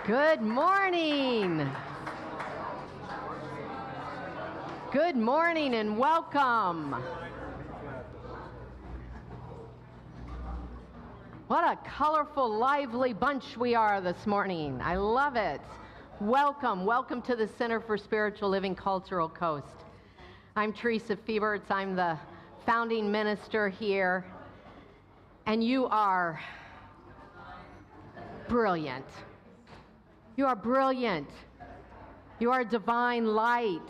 Good morning. Good morning and welcome. What a colorful, lively bunch we are this morning. I love it. Welcome. Welcome to the Center for Spiritual Living Cultural Coast. I'm Teresa Fieberts. I'm the founding minister here. And you are brilliant. You are brilliant. You are divine light.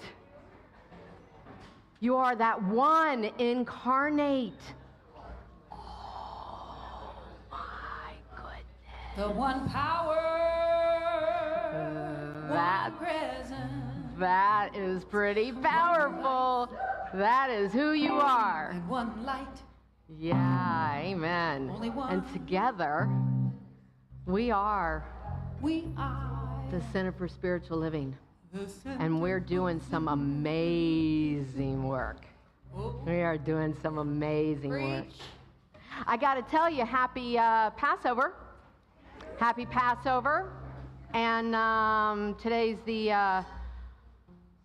You are that one incarnate. Oh my goodness. The one power, one presence. That is pretty powerful. That is who you are. And one light. Yeah, amen. Only one. And together, we are the Center for Spiritual Living. And we're doing some amazing work. We are doing some amazing work. I got to tell you, happy Passover. Happy Passover. And today's the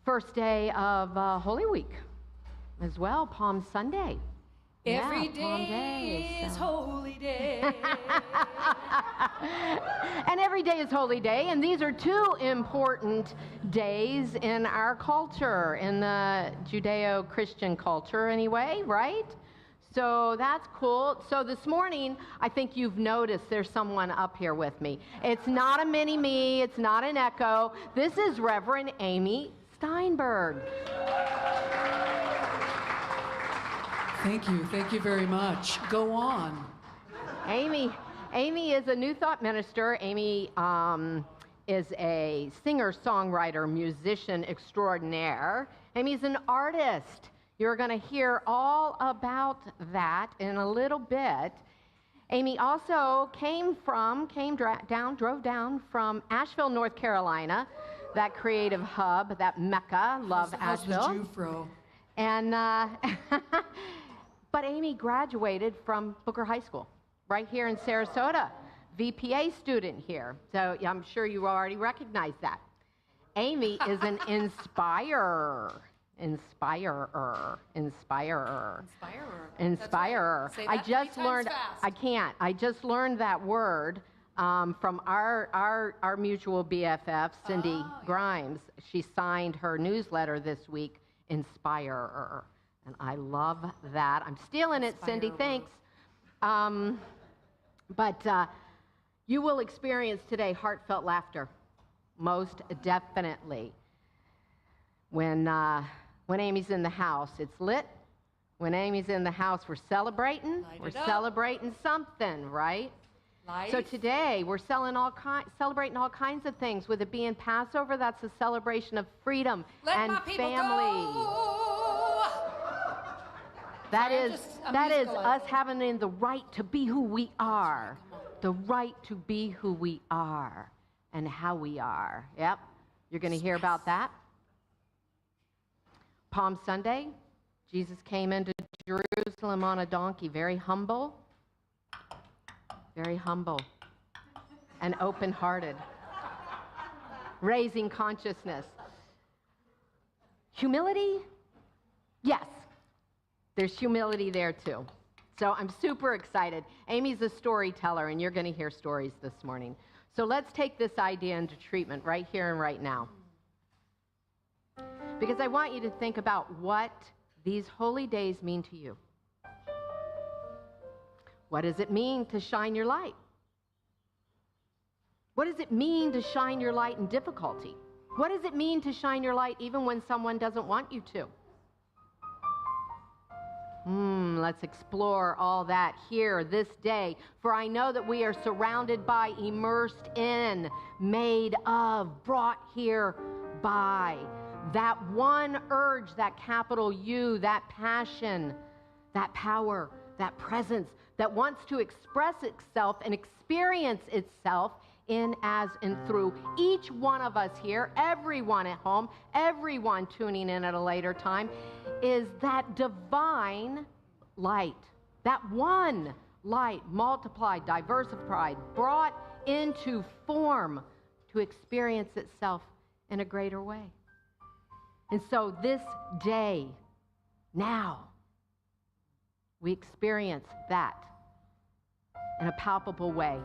first day of Holy Week as well, Palm Sunday. Every day is holy day. And every day is holy day, and these are two important days in our culture, in the Judeo-Christian culture anyway, right? So that's cool. So this morning, I think you've noticed there's someone up here with me. It's not a mini-me, it's not an echo. This is Reverend Amy Steinberg. Thank you very much. Go on. Amy is a New Thought minister. Amy is a singer, songwriter, musician extraordinaire. Amy's an artist. You're going to hear all about that in a little bit. Amy also drove down from Asheville, North Carolina, that creative hub, that Mecca. Love Asheville. How's the Jufro? And but Amy graduated from Booker High School, right here in Sarasota. VPA student here. So I'm sure you already recognize that. Amy is an inspirer. Inspirer. Say that 3 times fast. I just learned that word from our mutual BFF, Cindy Grimes. She signed her newsletter this week, Inspirer. And I love that. I'm stealing it, Cindy. Thanks. But you will experience today heartfelt laughter, most definitely. When Amy's in the house, it's lit. When Amy's in the house, we're celebrating. We're celebrating something, right? Life. So today, we're celebrating all kinds of things. With it being Passover, that's a celebration of freedom and family. That is us having the right to be who we are. The right to be who we are and how we are. Yep. You're going to hear about that. Palm Sunday, Jesus came into Jerusalem on a donkey, very humble and open-hearted, raising consciousness. Humility? Yes, there's humility there too. So I'm super excited. Amy's a storyteller, and you're going to hear stories this morning. So let's take this idea into treatment right here and right now. Because I want you to think about what these holy days mean to you. What does it mean to shine your light? What does it mean to shine your light in difficulty? What does it mean to shine your light even when someone doesn't want you to? Let's explore all that here this day. For I know that we are surrounded by, immersed in, made of, brought here by that one urge, that capital U, that passion, that power, that presence that wants to express itself and experience itself in, as, and through each one of us here, everyone at home, everyone tuning in at a later time, is that divine light, that one light multiplied, diversified, brought into form to experience itself in a greater way. And so this day, now, we experience that in a palpable way,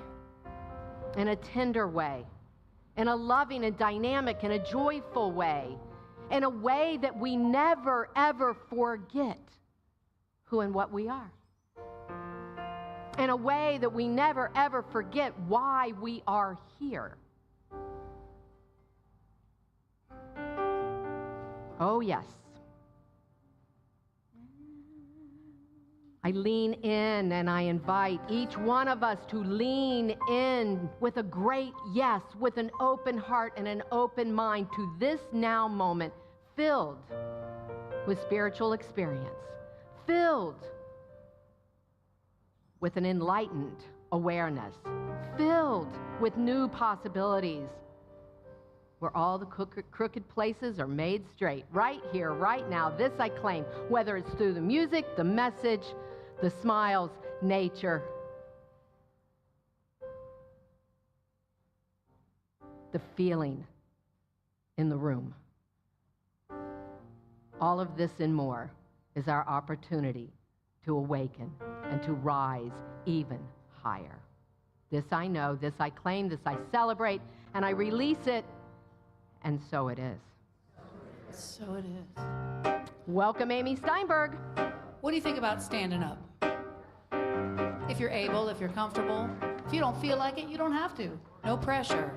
in a tender way, in a loving and dynamic and a joyful way, in a way that we never, ever forget who and what we are. In a way that we never, ever forget why we are here. Oh, yes. I lean in and I invite each one of us to lean in with a great yes, with an open heart and an open mind to this now moment filled with spiritual experience, filled with an enlightened awareness, filled with new possibilities, where all the crooked places are made straight, right here, right now. This I claim, whether it's through the music, the message, the smiles, nature, the feeling in the room. All of this and more is our opportunity to awaken and to rise even higher. This I know, this I claim, this I celebrate, and I release it, and so it is. So it is. Welcome, Amy Steinberg. What do you think about standing up? If you're able, if you're comfortable. If you don't feel like it, you don't have to. No pressure.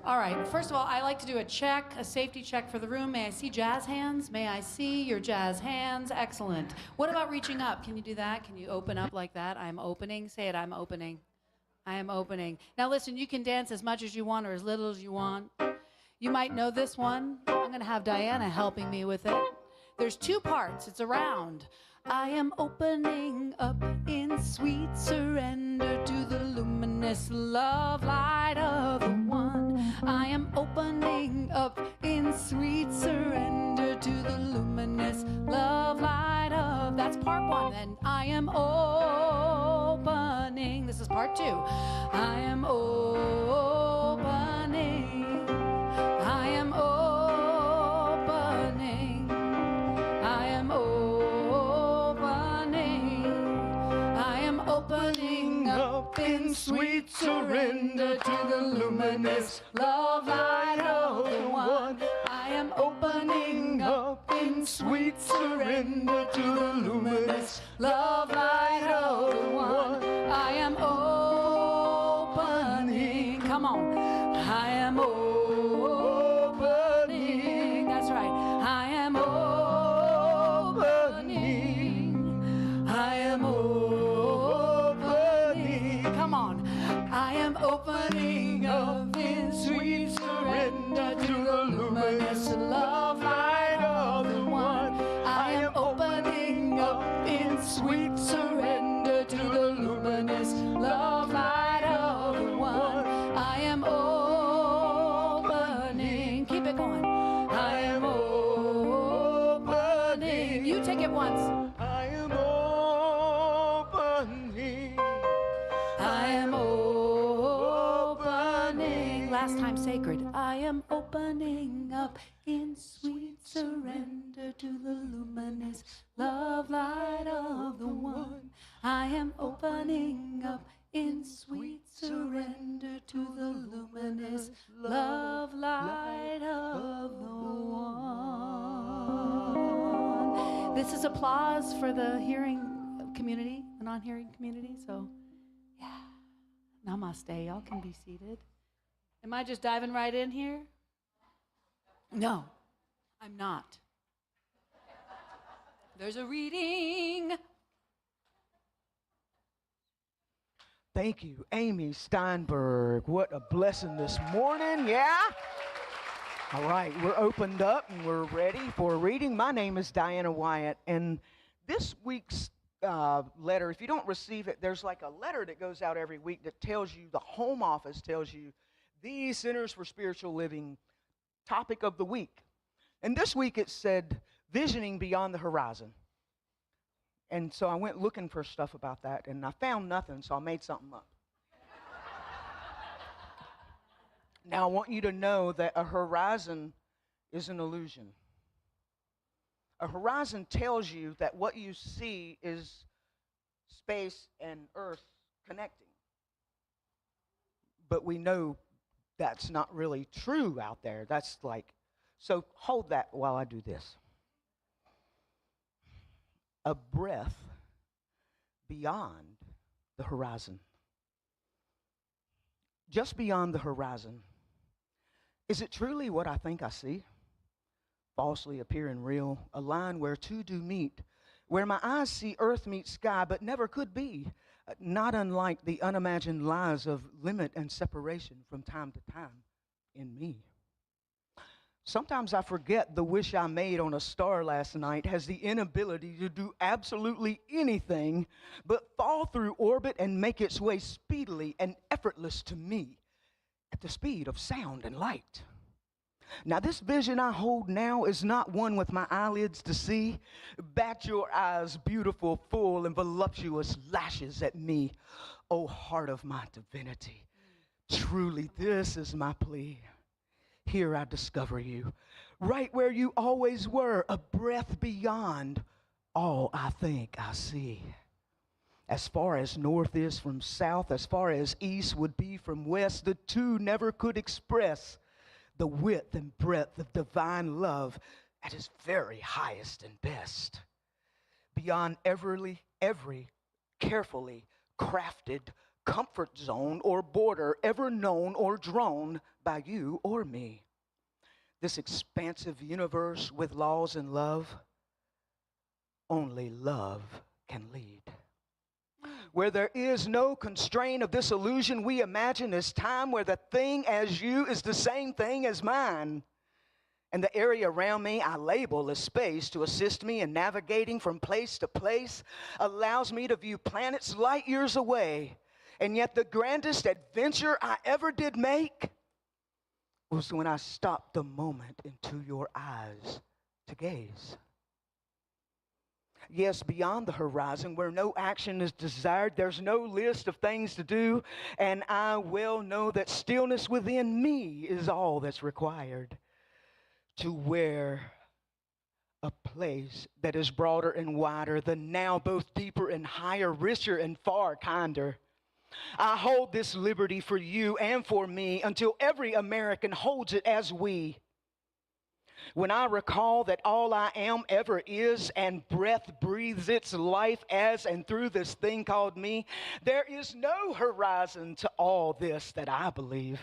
All right, first of all, I like to do a check, a safety check for the room. May I see jazz hands? May I see your jazz hands? Excellent. What about reaching up? Can you do that? Can you open up like that? I'm opening. Say it, I'm opening. I am opening. Now listen, you can dance as much as you want or as little as you want. You might know this one. I'm going to have Diana helping me with it. There's two parts. It's a round. I am opening up in sweet surrender to the luminous love light of the one. I am opening up in sweet surrender to the luminous love light of. That's part one. And I am opening. This is part two. I am opening. I am opening. I am opening. I am opening up in sweet luminous love light of the one. I am opening up in sweet surrender to the luminous love light of the one. I am opening. Come on. I am opening. That's right. I am opening. I am opening. Come on. I am opening up in sweet surrender to the luminous love light of the one. I am opening up in sweet surrender to the luminous love light of the one. I am opening. Keep it going. I am opening. You take it once. I am opening. I am opening. Last time sacred. I am opening up in sweet surrender to the luminous love light of the one. I am opening up in sweet surrender to the luminous love light of the one. This is applause for the hearing community, the non-hearing community. So, yeah. Namaste. Y'all can be seated. Am I just diving right in here? No, I'm not. There's a reading. Thank you, Amy Steinberg. What a blessing this morning, yeah? All right, we're opened up and we're ready for a reading. My name is Diana Wyatt, and this week's letter, if you don't receive it, there's like a letter that goes out every week that tells you, the home office tells you, the Centers for Spiritual Living topic of the week. And this week it said, visioning beyond the horizon. And so I went looking for stuff about that, and I found nothing, so I made something up. Now I want you to know that a horizon is an illusion. A horizon tells you that what you see is space and earth connecting. But we know that's not really true out there. That's like, so hold that while I do this. A breath beyond the horizon. Just beyond the horizon. Is it truly what I think I see? Falsely appearing real, a line where two do meet, where my eyes see earth meet sky, but never could be. Not unlike the unimagined lies of limit and separation from time to time in me. Sometimes I forget the wish I made on a star last night has the inability to do absolutely anything but fall through orbit and make its way speedily and effortless to me at the speed of sound and light. Now, this vision I hold now is not one with my eyelids to see. Bat your eyes, beautiful, full, and voluptuous lashes at me, O heart of my divinity. Truly, this is my plea. Here I discover you, right where you always were, a breath beyond all I think I see. As far as north is from south, as far as east would be from west, the two never could express the width and breadth of divine love at its very highest and best. Beyond every carefully crafted comfort zone or border ever known or drawn by you or me. This expansive universe with laws and love, only love can lead. Where there is no constraint of this illusion we imagine is time, where the thing as you is the same thing as mine. And the area around me I label as space to assist me in navigating from place to place, allows me to view planets light years away. And yet the grandest adventure I ever did make was when I stopped a moment into your eyes to gaze. Yes, beyond the horizon, where no action is desired, there's no list of things to do, and I well know that stillness within me is all that's required to where a place that is broader and wider, the now both deeper and higher, richer and far kinder. I hold this liberty for you and for me until every American holds it as we. When I recall that all I am ever is and breath breathes its life as and through this thing called me, there is no horizon to all this that I believe.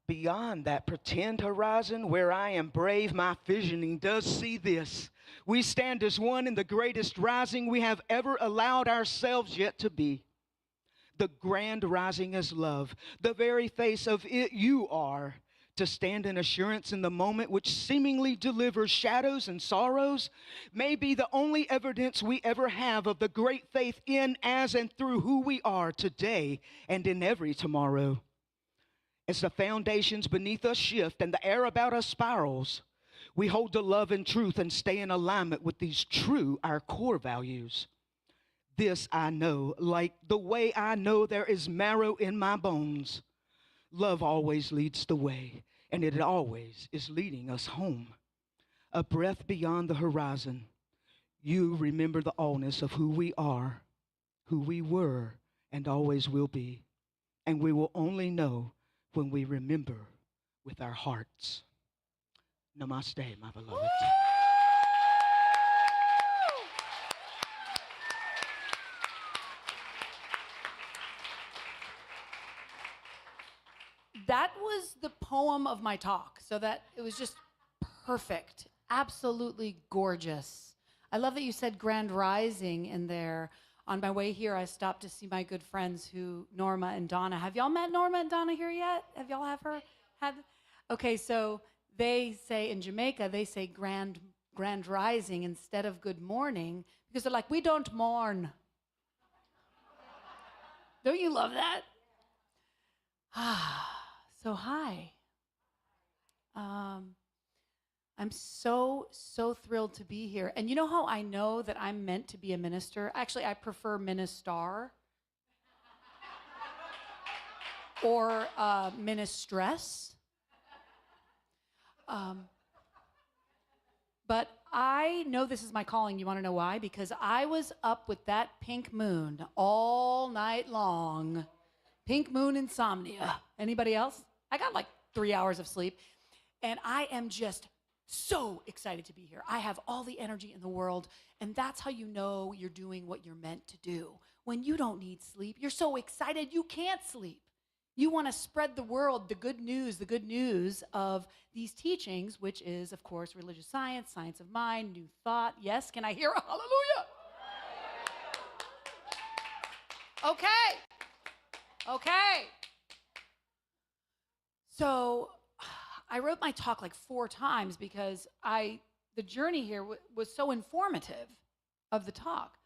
Beyond that pretend horizon where I am brave, my visioning does see this. We stand as one in the greatest rising we have ever allowed ourselves yet to be. The grand rising is love, the very face of it you are. To stand in assurance in the moment which seemingly delivers shadows and sorrows may be the only evidence we ever have of the great faith in, as, and through who we are today and in every tomorrow. As the foundations beneath us shift and the air about us spirals, we hold to love and truth and stay in alignment with these true, our core values. This I know, like the way I know there is marrow in my bones. Love always leads the way, and it always is leading us home. A breath beyond the horizon, you remember the allness of who we are, who we were, and always will be. And we will only know when we remember with our hearts. Namaste, my beloved. That was the poem of my talk, so that it was just perfect, absolutely gorgeous. I love that you said Grand Rising in there. On my way here, I stopped to see my good friends Norma and Donna. Have y'all met Norma and Donna here yet? Have y'all had? Okay, so they say in Jamaica, they say Grand Rising instead of good morning because they're like, we don't mourn. Don't you love that? So hi. I'm so thrilled to be here. And you know how I know that I'm meant to be a minister? Actually, I prefer minister or minestress. But I know this is my calling. You want to know why? Because I was up with that pink moon all night long. Pink moon insomnia. Anybody else? I got like 3 hours of sleep. And I am just so excited to be here. I have all the energy in the world. And that's how you know you're doing what you're meant to do. When you don't need sleep, you're so excited you can't sleep. You want to spread the world the good news of these teachings, which is, of course, religious science, science of mind, new thought. Yes, can I hear a hallelujah? Okay. So I wrote my talk like 4 times because the journey here was so informative of the talk.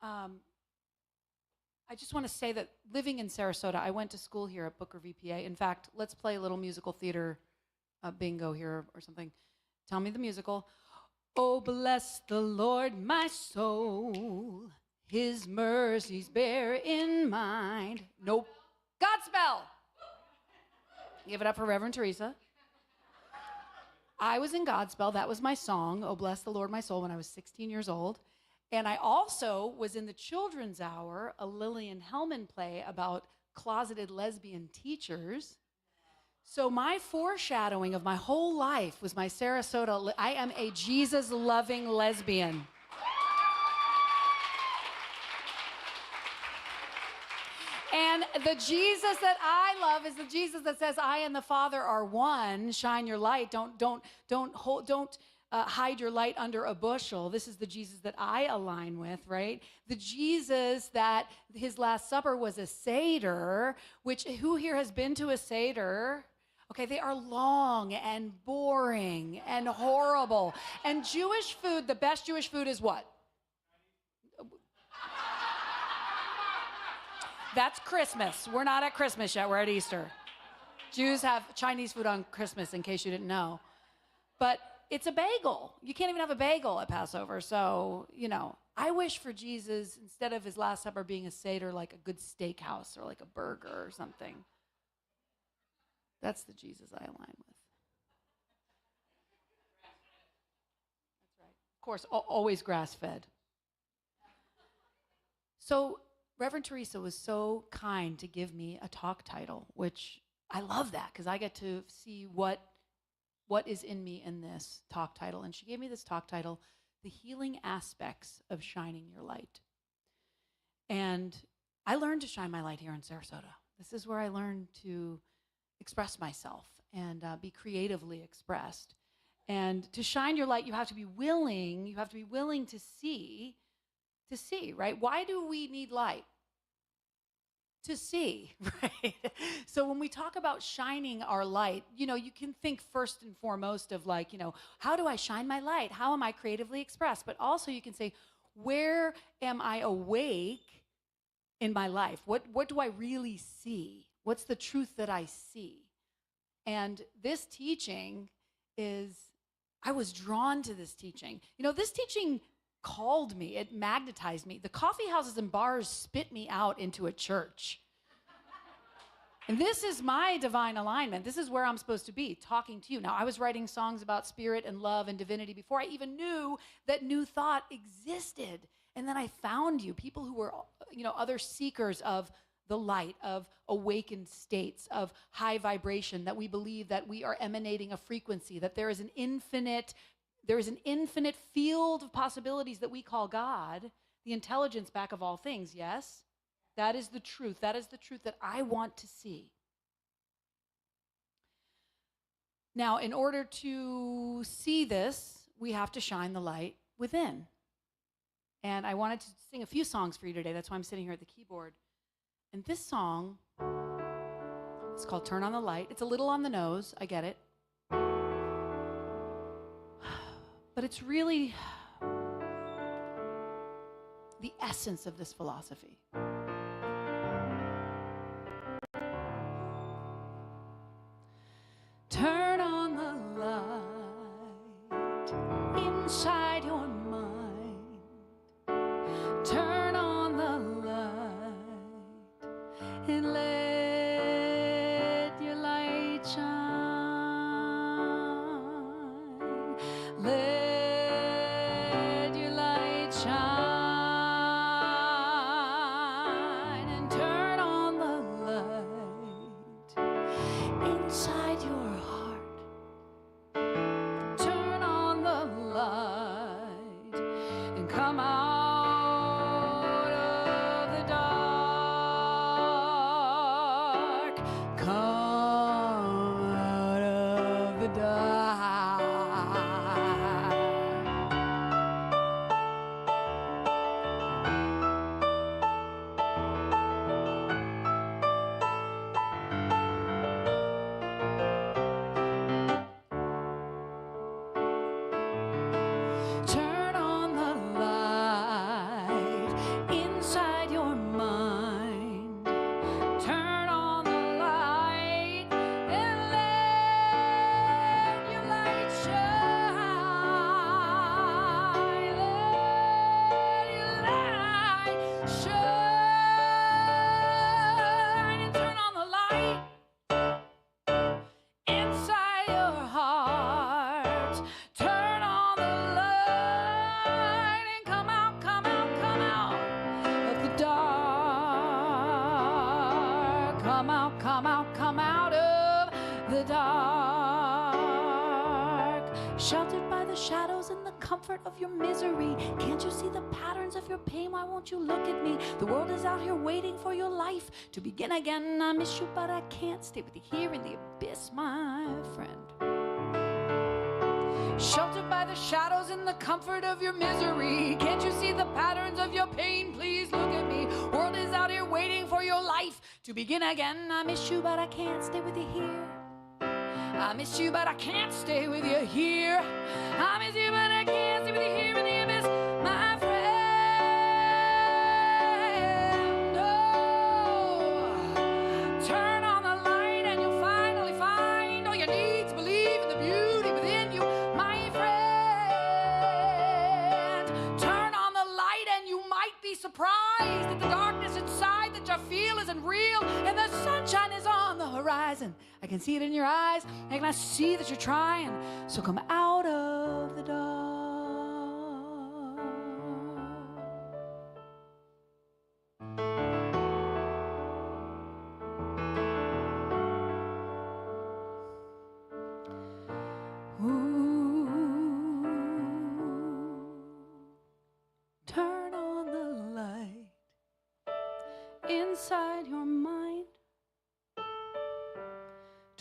I just want to say that living in Sarasota, I went to school here at Booker VPA. In fact, let's play a little musical theater bingo here or something. Tell me the musical. Oh, bless the Lord, my soul. His mercies bear in mind. Nope. Godspell. Give it up for Reverend Teresa. I was in Godspell. That was my song, Oh, Bless the Lord, my soul, when I was 16 years old. And I also was in the Children's Hour, a Lillian Hellman play about closeted lesbian teachers. So my foreshadowing of my whole life was my Sarasota. I am a Jesus-loving lesbian. And the Jesus that I love is the Jesus that says, I and the Father are one. Shine your light. Don't hide your light under a bushel. This is the Jesus that I align with, right? The Jesus that his Last Supper was a Seder, which who here has been to a Seder? Okay, they are long and boring and horrible. And Jewish food, the best Jewish food is what? That's Christmas. We're not at Christmas yet. We're at Easter. Jews have Chinese food on Christmas, in case you didn't know. But it's a bagel. You can't even have a bagel at Passover. So, I wish for Jesus, instead of his Last Supper being a Seder, like a good steakhouse or like a burger or something. That's the Jesus I align with. That's right. Of course, always grass-fed. So Reverend Teresa was so kind to give me a talk title, which I love that because I get to see what is in me in this talk title. And she gave me this talk title, The Healing Aspects of Shining Your Light. And I learned to shine my light here in Sarasota. This is where I learned to express myself and be creatively expressed. And to shine your light, you have to be willing to see, right? Why do we need light? To see, right? So when we talk about shining our light, you can think first and foremost of like, how do I shine my light? How am I creatively expressed? But also you can say, where am I awake in my life? What do I really see? What's the truth that I see? And this teaching I was drawn to this teaching. This teaching called me, it magnetized me. The coffee houses and bars spit me out into a church. And this is my divine alignment. This is where I'm supposed to be, talking to you. Now, I was writing songs about spirit and love and divinity before I even knew that New Thought existed. And then I found you, people who were, other seekers of the light, of awakened states, of high vibration, that we believe that we are emanating a frequency, that there is an infinite field of possibilities that we call God, the intelligence back of all things, yes? That is the truth. That is the truth that I want to see. Now, in order to see this, we have to shine the light within. And I wanted to sing a few songs for you today. That's why I'm sitting here at the keyboard. And this song, it's called Turn on the Light. It's a little on the nose, I get it. But it's really the essence of this philosophy. Turn on the light inside your mind. Turn on the light and let your light shine. Let your light shine and turn on the light inside your heart. Turn on the light and come out of the dark. Come out of the dark. Turn on the light inside your mind. Turn on the light and let your light shine. Let your light shine and turn on the light inside your heart. Turn on the light and come out, come out, come out of the dark. Come out, come out, come out of the dark. Sheltered by the shadows and the comfort of your misery. Can't you see the patterns of your pain? Why won't you look at me? The world is out here waiting for your life to begin again. I miss you, but I can't stay with you here in the abyss, my friend. Sheltered by the shadows and the comfort of your misery. Can't you see the patterns of your pain? Please look at me. World is out here waiting for your life to begin again. I miss you, but I can't stay with you here. I miss you, but I can't stay with you here. I miss you, but I can't stay with you here in the abyss, my friend. Oh, turn on the light and you'll finally find all you need to believe in the beauty within you, my friend. Turn on the light and you might be surprised at the darkness inside that you feel isn't real, and the sunshine is on the horizon. I can see it in your eyes, and I see that you're trying. So come out of the dark.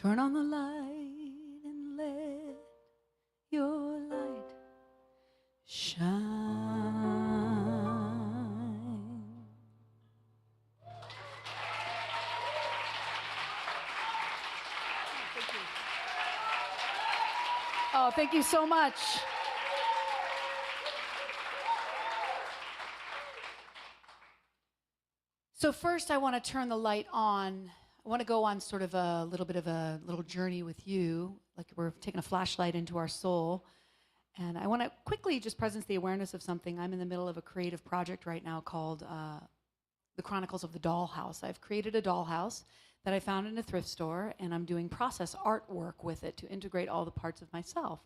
Turn on the light and let your light shine. Oh, thank you so much. So first, I want to turn the light on. I want to go on sort of a little bit of a little journey with you, like we're taking a flashlight into our soul. And I want to quickly just presence the awareness of something. I'm in the middle of a creative project right now called The Chronicles of the Dollhouse. I've created a dollhouse that I found in a thrift store, and I'm doing process artwork with it to integrate all the parts of myself.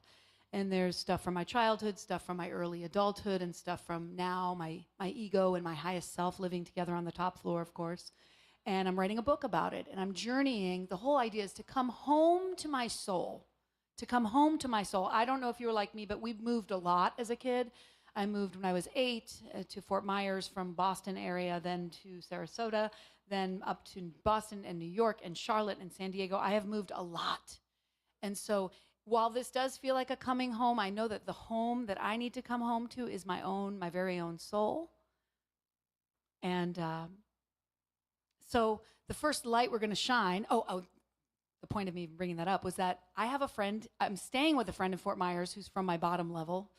And there's stuff from my childhood, stuff from my early adulthood, and stuff from now, my ego and my highest self living together on the top floor, of course. And I'm writing a book about it, and I'm journeying. The whole idea is to come home to my soul, to come home to my soul. I don't know if you were like me, but we've moved a lot as a kid. I moved when I was 8 to Fort Myers from Boston area, then to Sarasota, then up to Boston and New York and Charlotte and San Diego. I have moved a lot. And so while this does feel like a coming home, I know that the home that I need to come home to is my very own soul. And so the first light we're going to shine, the point of me bringing that up was that I have a friend, I'm staying with a friend in Fort Myers who's from my bottom level,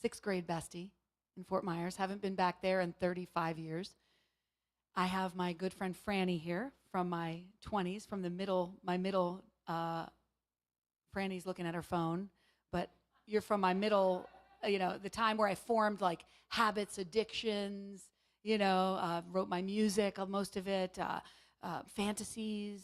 6th grade bestie in Fort Myers. Haven't been back there in 35 years. I have my good friend Franny here from my 20s, from my middle, Franny's looking at her phone, but you're from my middle, the time where I formed like habits, addictions, wrote my music, most of it, fantasies.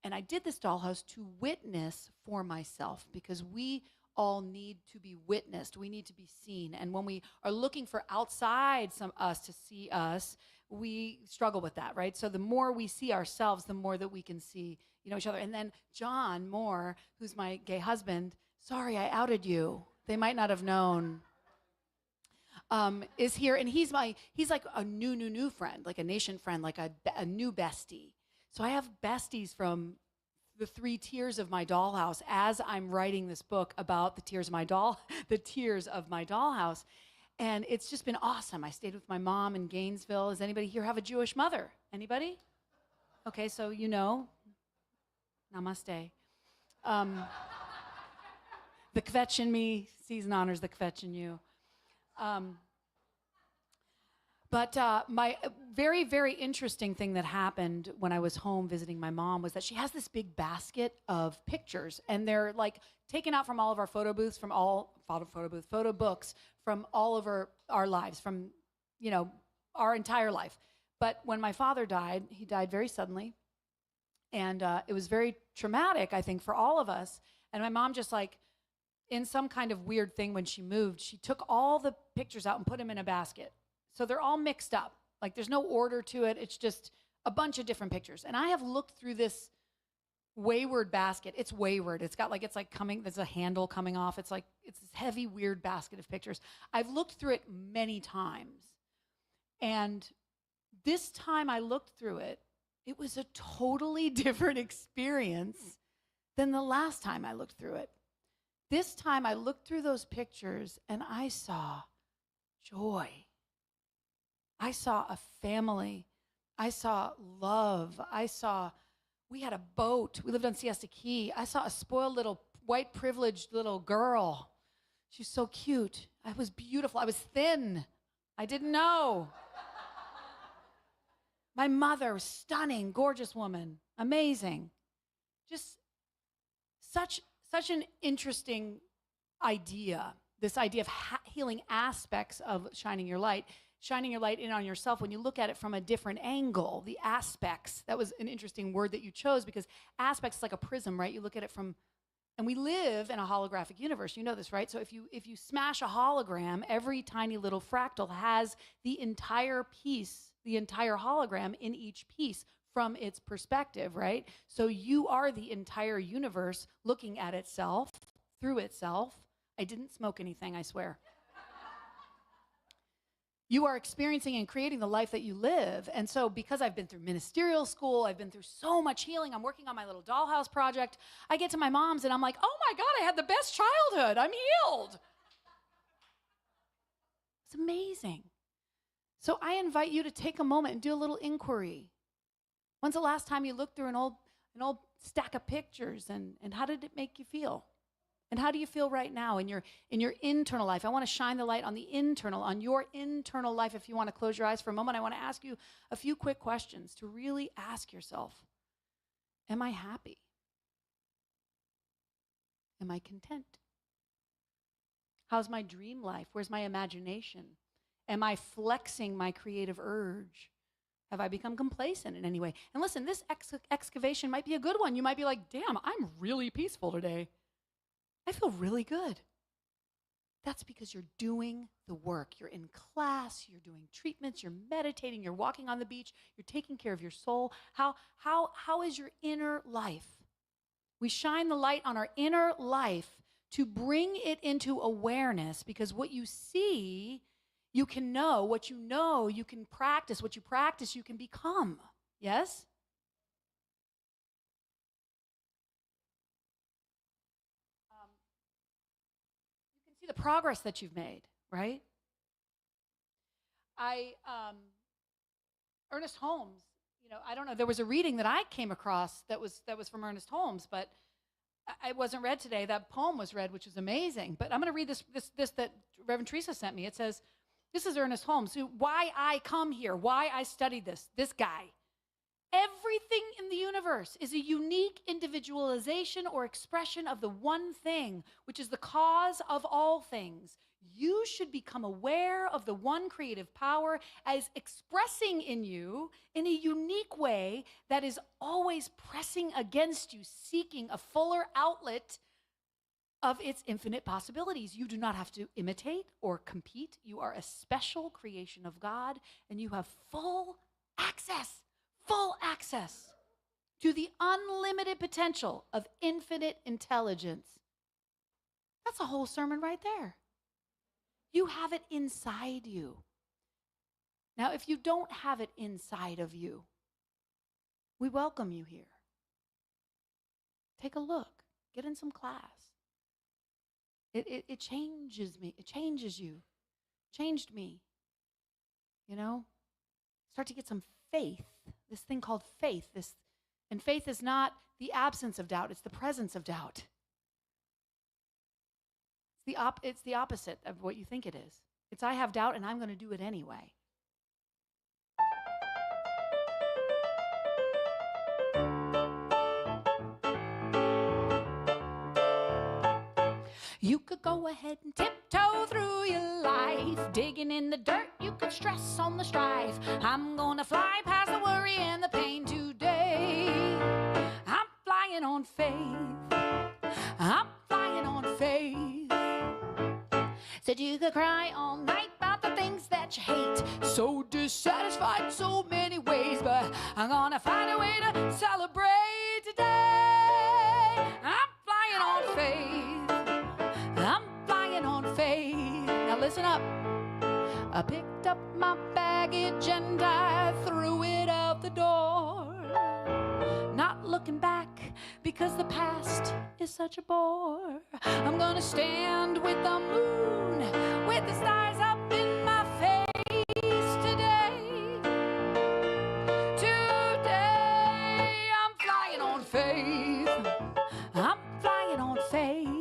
And I did this dollhouse to witness for myself, because we all need to be witnessed. We need to be seen. And when we are looking for outside us to see us, we struggle with that, right? So the more we see ourselves, the more that we can see, each other. And then John Moore, who's my gay husband, sorry, I outed you. They might not have known. Is here, and he's like a new friend, like a nation friend, like a new bestie. So I have besties from the 3 tiers of my dollhouse as I'm writing this book about the tiers of my dollhouse. And it's just been awesome. I stayed with my mom in Gainesville. Does anybody here have a Jewish mother? Anybody? Okay, so namaste. The kvetch in me sees and honors the kvetch in you. But my very, very interesting thing that happened when I was home visiting my mom was that she has this big basket of pictures, and they're like taken out from all of our photo booths, photo books from all over our lives, from, our entire life. But when my father died, he died very suddenly, and it was very traumatic, I think, for all of us. And my mom just in some kind of weird thing when she moved, she took all the pictures out and put them in a basket. So they're all mixed up. Like there's no order to it. It's just a bunch of different pictures. And I have looked through this wayward basket. It's wayward. There's a handle coming off. It's this heavy, weird basket of pictures. I've looked through it many times. And this time I looked through it, it was a totally different experience than the last time I looked through it. This time I looked through those pictures and I saw joy. I saw a family. I saw love. We had a boat. We lived on Siesta Key. I saw a spoiled little white privileged little girl. She was so cute. I was beautiful. I was thin. I didn't know. My mother was stunning, gorgeous woman, amazing. Just such an interesting idea, this idea of healing aspects of shining your light in on yourself when you look at it from a different angle. The aspects, that was an interesting word that you chose, because aspects is like a prism, right? You look at it from, and we live in a holographic universe. You know this, right? So if you smash a hologram, every tiny little fractal has the entire piece, the entire hologram in each piece from its perspective, right? So you are the entire universe looking at itself, through itself. I didn't smoke anything, I swear. You are experiencing and creating the life that you live. And so because I've been through ministerial school, I've been through so much healing, I'm working on my little dollhouse project, I get to my mom's and I'm like, oh my God, I had the best childhood. I'm healed. It's amazing. So I invite you to take a moment and do a little inquiry. When's the last time you looked through an old stack of pictures and how did it make you feel? And how do you feel right now in your internal life? I want to shine the light on your internal life. If you want to close your eyes for a moment, I want to ask you a few quick questions to really ask yourself, am I happy? Am I content? How's my dream life? Where's my imagination? Am I flexing my creative urge? Have I become complacent in any way? And listen, this excavation might be a good one. You might be like, damn, I'm really peaceful today. I feel really good. That's because you're doing the work. You're in class, you're doing treatments, you're meditating, you're walking on the beach, you're taking care of your soul. How is your inner life? We shine the light on our inner life to bring it into awareness, because what you see, you can know. What you know, you can practice. What you practice, you can become. Yes? The progress that you've made, right? Ernest Holmes, I don't know, there was a reading that I came across that was from Ernest Holmes, but it wasn't read today. That poem was read, which is amazing. But I'm going to read this that Reverend Teresa sent me. It says, this is Ernest Holmes, why I come here, why I studied this guy. Everything in the universe is a unique individualization or expression of the one thing, which is the cause of all things. You should become aware of the one creative power as expressing in you in a unique way that is always pressing against you, seeking a fuller outlet of its infinite possibilities. You do not have to imitate or compete. You are a special creation of God, and you have full access to the unlimited potential of infinite intelligence. That's a whole sermon right there. You have it inside you. Now, if you don't have it inside of you, we welcome you here. Take a look. Get in some class. It changes me. It changes you. Changed me. Start to get some faith. This thing called faith. And faith is not the absence of doubt. It's the presence of doubt. It's the opposite of what you think it is. It's I have doubt and I'm going to do it anyway. You could go ahead and tiptoe through your life, digging in the dirt, you could stress on the strife. I'm gonna fly past the worry and the pain today. I'm flying on faith. I'm flying on faith. Said you could cry all night about the things that you hate, so dissatisfied in so many ways, but I'm gonna find a way to celebrate today. I'm flying on faith. I'm flying on faith. Now listen up. I picked up my baggage and I threw it out the door. Not looking back because the past is such a bore. I'm gonna stand with the moon, with the stars up in my face today. Today I'm flying on faith. I'm flying on faith.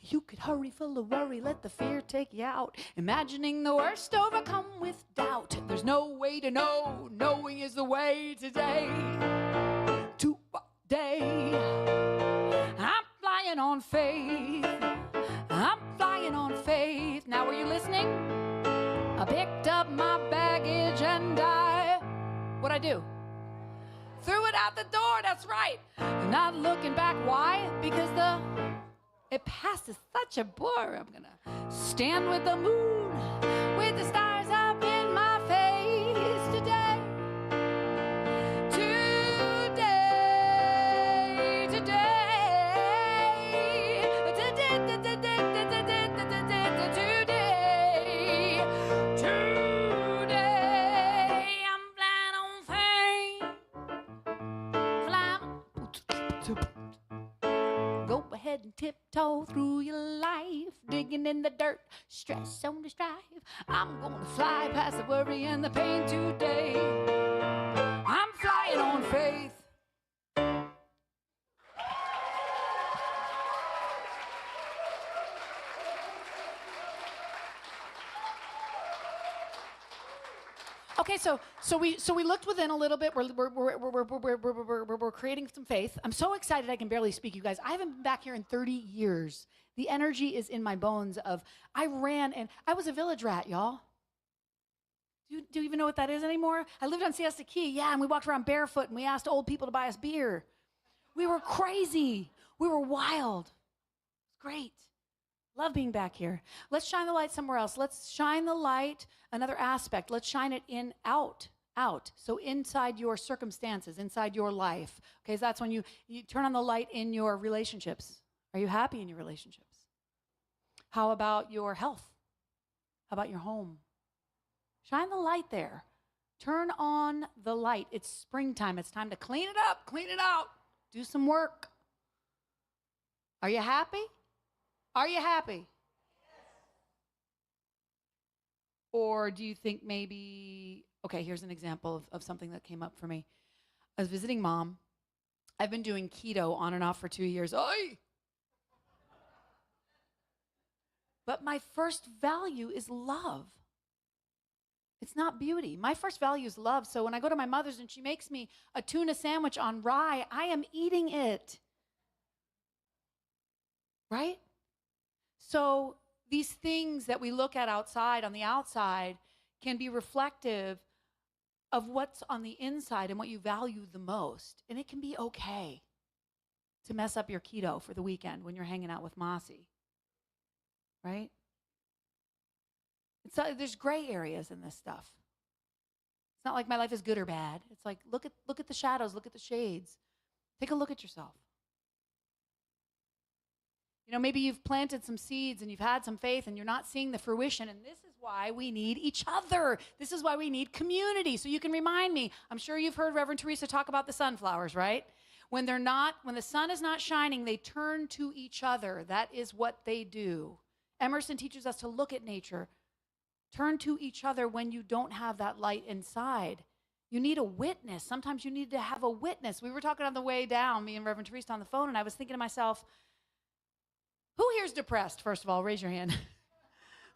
You could hurry, full of worry, let the fear take you out. Imagining the worst, overcome with doubt. There's no way to know, knowing is the way today. Today, I'm flying on faith. I'm flying on faith. Now, were you listening? I picked up my baggage and what'd I do? Threw it out the door, that's right. Not looking back, why? Because it passes such a blur. I'm gonna stand with the moon, with the stars up in my face today. Go ahead and tiptoe through your life, digging in the dirt, stress on the strife. I'm gonna fly past the worry and the pain today. I'm flying on faith. Okay, so we looked within a little bit. We're creating some faith. I'm so excited I can barely speak, you guys. I haven't been back here in 30 years. The energy is in my bones. I ran and I was a village rat, y'all. Do you even know what that is anymore? I lived on CSLCC, yeah, and we walked around barefoot and we asked old people to buy us beer. We were crazy. We were wild. It's great. Love being back here. Let's shine the light somewhere else. Let's shine the light, another aspect. Let's shine it out. So inside your circumstances, inside your life. Okay, so that's when you turn on the light in your relationships. Are you happy in your relationships? How about your health? How about your home? Shine the light there. Turn on the light. It's springtime. It's time to clean it up, clean it out. Do some work. Are you happy? Are you happy? Or do you think maybe, okay, here's an example of something that came up for me. I was visiting Mom. I've been doing keto on and off for 2 years. Oy! But my first value is love. It's not beauty. My first value is love. So when I go to my mother's and she makes me a tuna sandwich on rye, I am eating it. Right? So these things that we look at outside, on the outside, can be reflective of what's on the inside and what you value the most. And it can be okay to mess up your keto for the weekend when you're hanging out with Mossy. Right? There's gray areas in this stuff. It's not like my life is good or bad. It's like, look at the shadows, look at the shades. Take a look at yourself. You know, maybe you've planted some seeds and you've had some faith and you're not seeing the fruition, and this is why we need each other. This is why we need community. So you can remind me. I'm sure you've heard Reverend Teresa talk about the sunflowers, right? When the sun is not shining, they turn to each other. That is what they do. Emerson teaches us to look at nature. Turn to each other when you don't have that light inside. You need a witness. Sometimes you need to have a witness. We were talking on the way down, me and Reverend Teresa on the phone, and I was thinking to myself, who here is depressed, first of all? Raise your hand.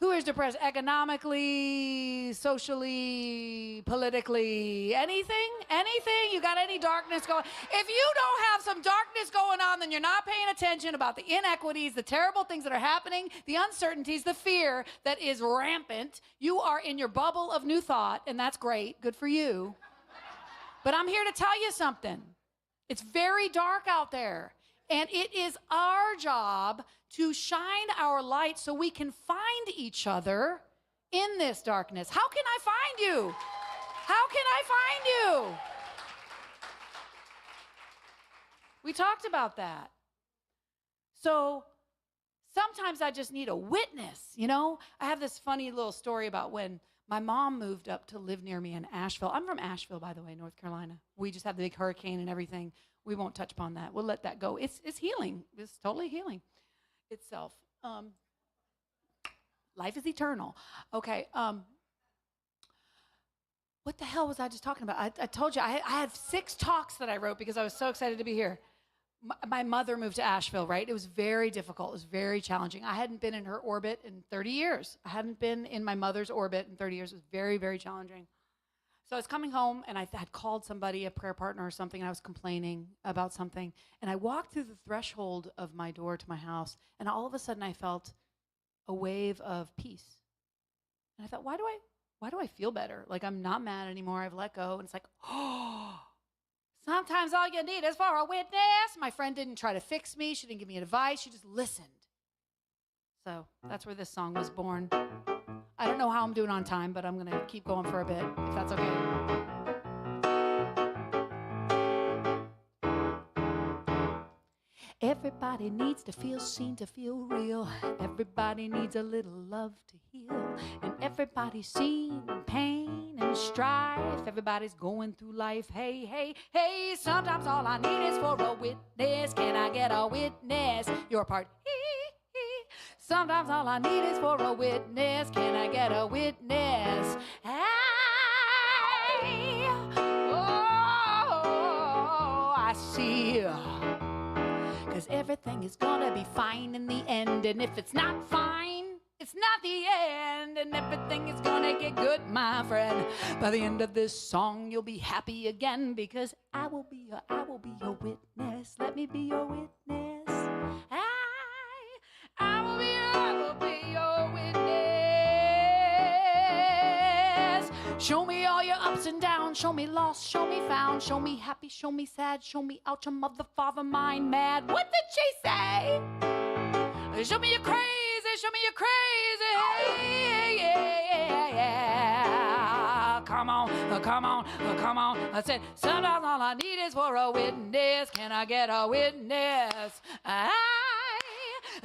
Who is depressed economically, socially, politically? Anything? Anything? You got any darkness going? If you don't have some darkness going on, then you're not paying attention about the inequities, the terrible things that are happening, the uncertainties, the fear that is rampant. You are in your bubble of new thought, and that's great. Good for you. But I'm here to tell you something. It's very dark out there. And it is our job to shine our light so we can find each other in this darkness. How can I find you? How can I find you? We talked about that. So sometimes I just need a witness, you know? I have this funny little story about when my mom moved up to live near me in Asheville. I'm from Asheville, by the way, North Carolina. We just had the big hurricane and everything. We won't touch upon that. We'll let that go. It's healing. It's totally healing itself. Life is eternal. Okay. What the hell was I just talking about? I told you I had 6 talks that I wrote because I was so excited to be here. My mother moved to Asheville, right? It was very difficult. It was very challenging. I hadn't been in her orbit in 30 years. I hadn't been in my mother's orbit in 30 years. It was very, very challenging. So I was coming home, and I had called somebody, a prayer partner or something, and I was complaining about something. And I walked through the threshold of my door to my house, and all of a sudden I felt a wave of peace. And I thought, why do I feel better? Like I'm not mad anymore. I've let go. And it's like, oh, sometimes all you need is for a witness. My friend didn't try to fix me. She didn't give me advice. She just listened. So that's where this song was born. I don't know how I'm doing on time, but I'm going to keep going for a bit, if that's okay. Everybody needs to feel seen, to feel real. Everybody needs a little love to heal. And everybody's seen pain and and strife. Everybody's going through life. Hey, hey, hey, sometimes all I need is for a witness. Can I get a witness? Your part. Sometimes all I need is for a witness. Can I get a witness? Hey, oh, I see you. 'Cause everything is gonna be fine in the end. And if it's not fine, it's not the end. And everything is gonna get good, my friend. By the end of this song, you'll be happy again. Because I will be your witness. Let me be your witness. I will be your witness. Show me all your ups and downs. Show me lost, show me found. Show me happy, show me sad. Show me out your mother, father, mind mad. What did she say? Show me you're crazy. Show me you're crazy. Yeah. Come on, come on, come on. I said, sometimes all I need is for a witness. Can I get a witness?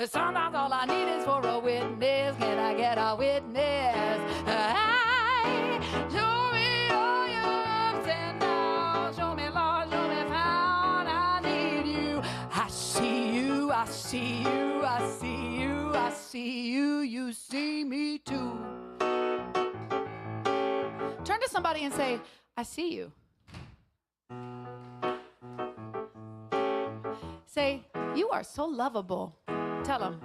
Sometimes all I need is for a witness. Can I get a witness? Show me all your ups and downs. Show me lost, show me found. I need you. I see you. I see you. I see you. I see you. You see me too. Turn to somebody and say, I see you. Say, you are so lovable. Tell them.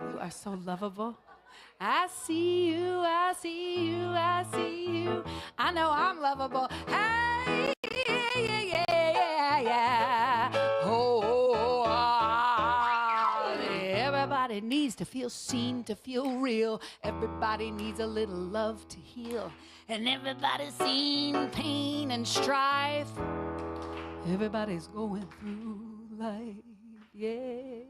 You are so lovable. I see you, I see you, I see you. I know I'm lovable. Hey, yeah. Oh, everybody needs to feel seen, to feel real. Everybody needs a little love to heal. And everybody's seen pain and strife. Everybody's going through life, yeah.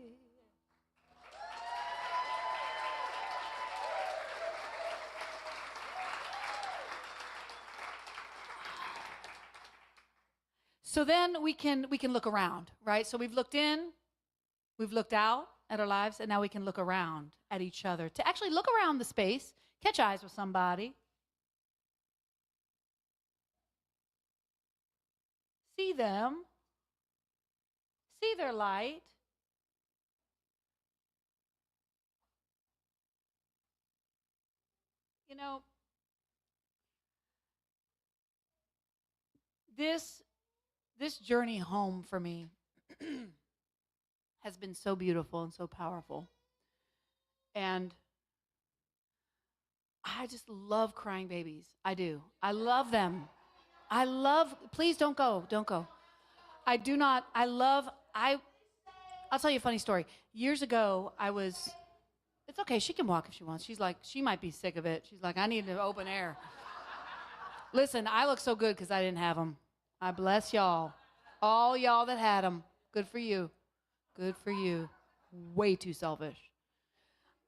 So then we can look around, right? So we've looked in, we've looked out at our lives, and now we can look around at each other. To actually look around the space, catch eyes with somebody. See them. See their light. You know, this journey home for me has been so beautiful and so powerful. And I just love crying babies. I do. I love them. Please don't go. I do not, I'll tell you a funny story. Years ago, it's okay, she can walk if she wants. She's like, she might be sick of it. She's like, I need the open air. Listen, I look so good because I didn't have them. I bless y'all. All y'all that had them. Good for you. Good for you. Way too selfish.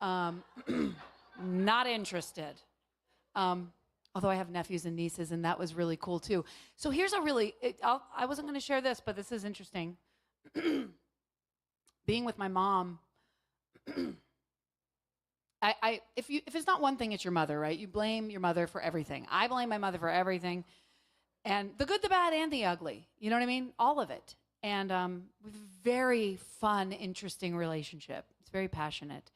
Not interested. Although I have nephews and nieces, and that was really cool too. So here's I wasn't going to share this, but this is interesting. Being with my mom, if it's not one thing, it's your mother, right? You blame your mother for everything. I blame my mother for everything, and the good, the bad, and the ugly. You know what I mean? All of it. And very fun, interesting relationship. It's very passionate.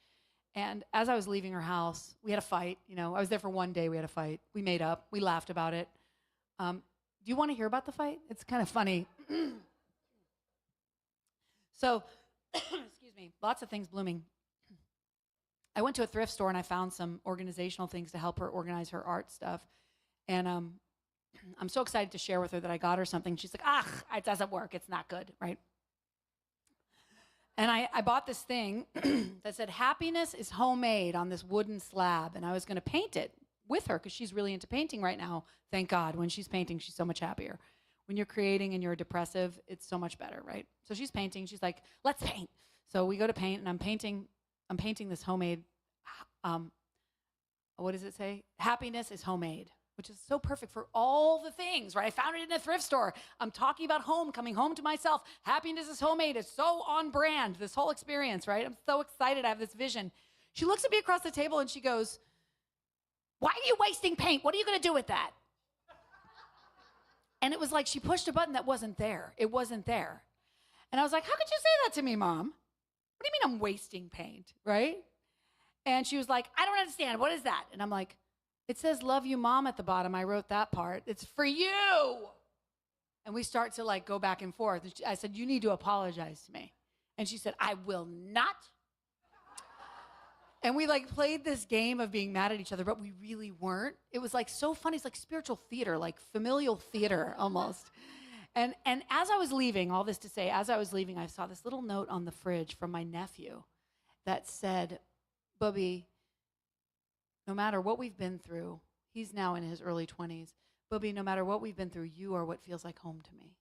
And as I was leaving her house, we had a fight. You know, I was there for one day. We had a fight. We made up. We laughed about it. Do you want to hear about the fight? It's kind of funny. So, excuse me, lots of things blooming. I went to a thrift store and I found some organizational things to help her organize her art stuff. And I'm so excited to share with her that I got her something. She's like, it doesn't work. It's not good, right? And I bought this thing that said, happiness is homemade on this wooden slab. And I was going to paint it with her because she's really into painting right now. Thank God. When she's painting, she's so much happier. When you're creating and you're depressive, it's so much better, right? So she's painting. She's like, let's paint. So we go to paint, and I'm painting this homemade, what does it say? Happiness is homemade, which is so perfect for all the things, right? I found it in a thrift store. I'm talking about home, coming home to myself. Happiness is homemade. It's so on brand, this whole experience, right? I'm so excited. I have this vision. She looks at me across the table and she goes, Why are you wasting paint? What are you going to do with that? And it was like she pushed a button that wasn't there. It wasn't there. And I was like, how could you say that to me, Mom? What do you mean I'm wasting paint, right? And she was like, I don't understand. What is that? And I'm like, it says love you, Mom, at the bottom. I wrote that part. It's for you. And we start to like go back and forth. I said, you need to apologize to me. And she said, I will not. And we like played this game of being mad at each other, but we really weren't. It was like so funny. It's like spiritual theater, like familial theater almost. And as I was leaving, all this to say, as I was leaving, I saw this little note on the fridge from my nephew that said, Bubby, no matter what we've been through, he's now in his early 20s, Bubby, no matter what we've been through, you are what feels like home to me.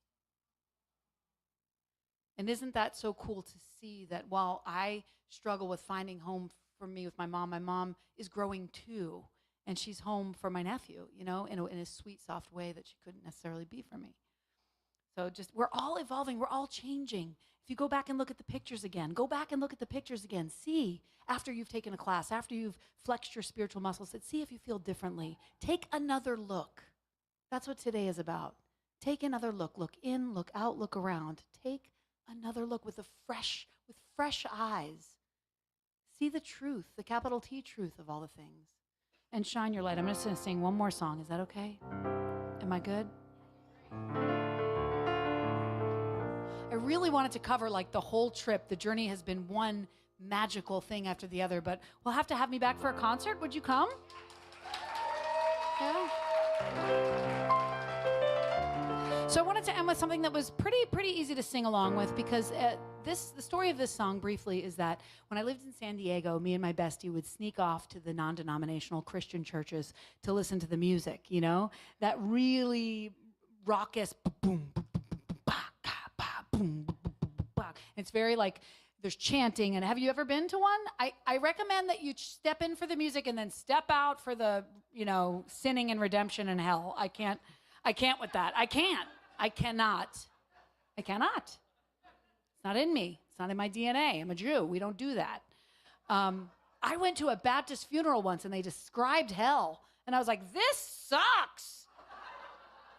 And isn't that so cool to see that while I struggle with finding home for me with my mom is growing too, and she's home for my nephew, you know, in a sweet, soft way that she couldn't necessarily be for me. So just, we're all evolving, we're all changing. If you go back and look at the pictures again, see after you've taken a class, after you've flexed your spiritual muscles, see if you feel differently. Take another look. That's what today is about. Take another look. Look in, look out, look around. Take another look with fresh eyes. See the truth, the capital T truth of all the things. And shine your light. I'm just going to sing one more song. Is that okay? Am I good? I really wanted to cover like the whole trip. The journey has been one magical thing after the other, but we'll have to have me back for a concert. Would you come? Yeah. So I wanted to end with something that was pretty easy to sing along with, because the story of this song briefly is that when I lived in San Diego, me and my bestie would sneak off to the non-denominational Christian churches to listen to the music, you know, that really raucous boom, boom, boom, boom. It's very like there's chanting. And have you ever been to one? I recommend that you step in for the music and then step out for the, you know, sinning and redemption and hell. I can't with that. I cannot. It's not in me. It's not in my DNA. I'm a Jew. We don't do that. I went to a Baptist funeral once and they described hell. And I was like, this sucks.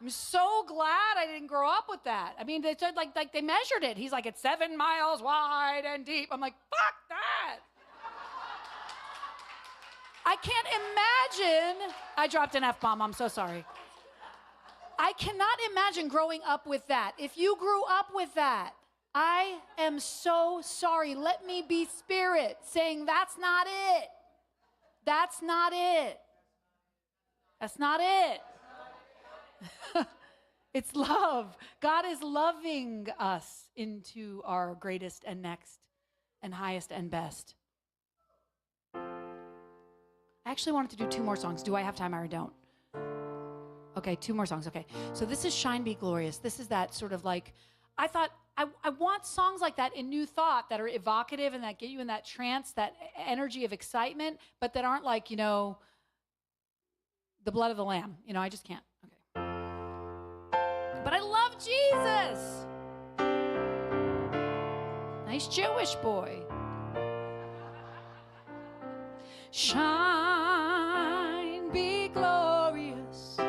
I'm so glad I didn't grow up with that. I mean, they said like they measured it. He's like, it's 7 miles wide and deep. I'm like, fuck that. I can't imagine. I dropped an F-bomb. I'm so sorry. I cannot imagine growing up with that. If you grew up with that, I am so sorry. Let me be spirit saying that's not it. That's not it. That's not it. It's love. God is loving us into our greatest and next and highest and best. I actually wanted to do 2 more songs. Do I have time or I don't? Okay, 2 more songs. Okay. So this is Shine Be Glorious. This is that sort of like, I thought, I want songs like that in New Thought that are evocative and that get you in that trance, that energy of excitement, but that aren't like, you know, the blood of the lamb. You know, I just can't. Okay. But I love Jesus. Nice Jewish boy. Shine, be glorious.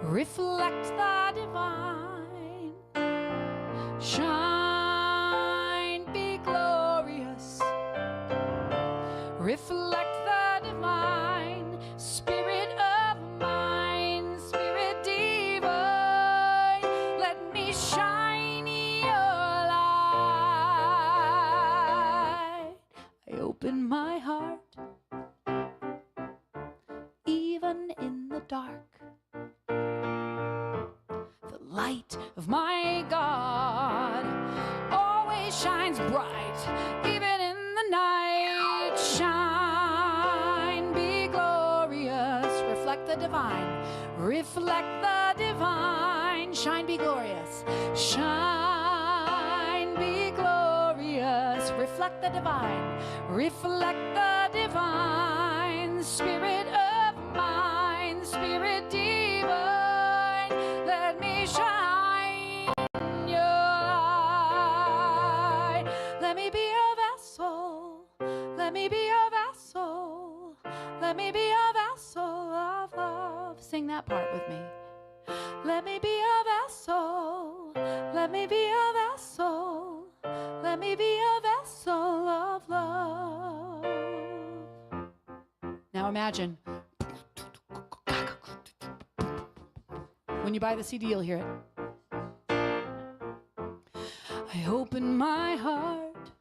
Reflect the divine. Shine, be glorious. Reflect the divine. Spirit of mine, spirit divine. Let me shine your light. I open my heart, even in the dark. The light of my God always shines bright, even in the night. Shine, be glorious, reflect the divine, reflect the divine. Shine, be glorious, shine, be glorious, reflect the divine, reflect the divine. Spirit of mine, spirit divine, let me shine your light. Let me be a vessel, let me be a vessel, let Let me be a vessel of love. Sing that part with me. Let me be a vessel. Let me be a vessel. Let me be a vessel of love. Now imagine. When you buy the CD, you'll hear it. I open my heart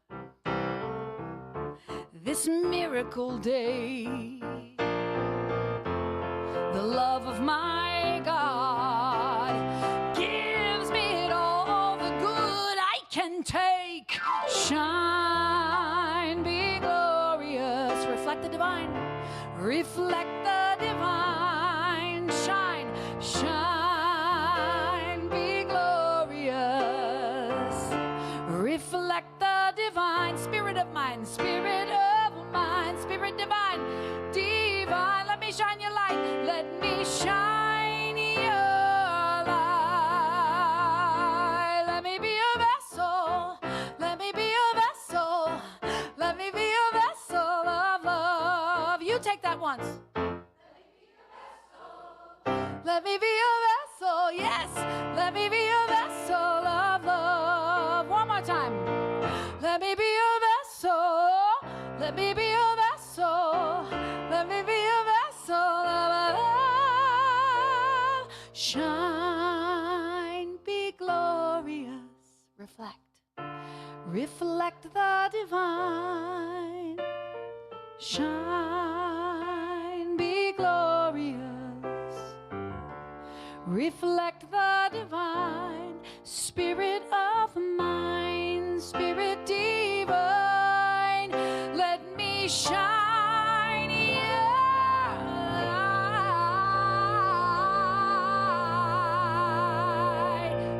this miracle day. The love of my God gives me it all, the good I can take. Shine, be glorious, reflect the divine, reflect the divine. Shine, shine, be glorious, reflect the divine. Spirit of mine, spirit divine, divine. Let me shine your light. Let me shine your light. Let me be a vessel. Let me be a vessel. Let me be a vessel of love. You take that once. Let me be a vessel. Yes. Let me be a vessel of love. One more time. Let me be a vessel. Let me be a vessel. Let me be a vessel of love. Shine, be glorious. Reflect. Reflect the divine. Shine, be glorious. Reflect the divine. Spirit of mine, spirit divine. Let me shine your light.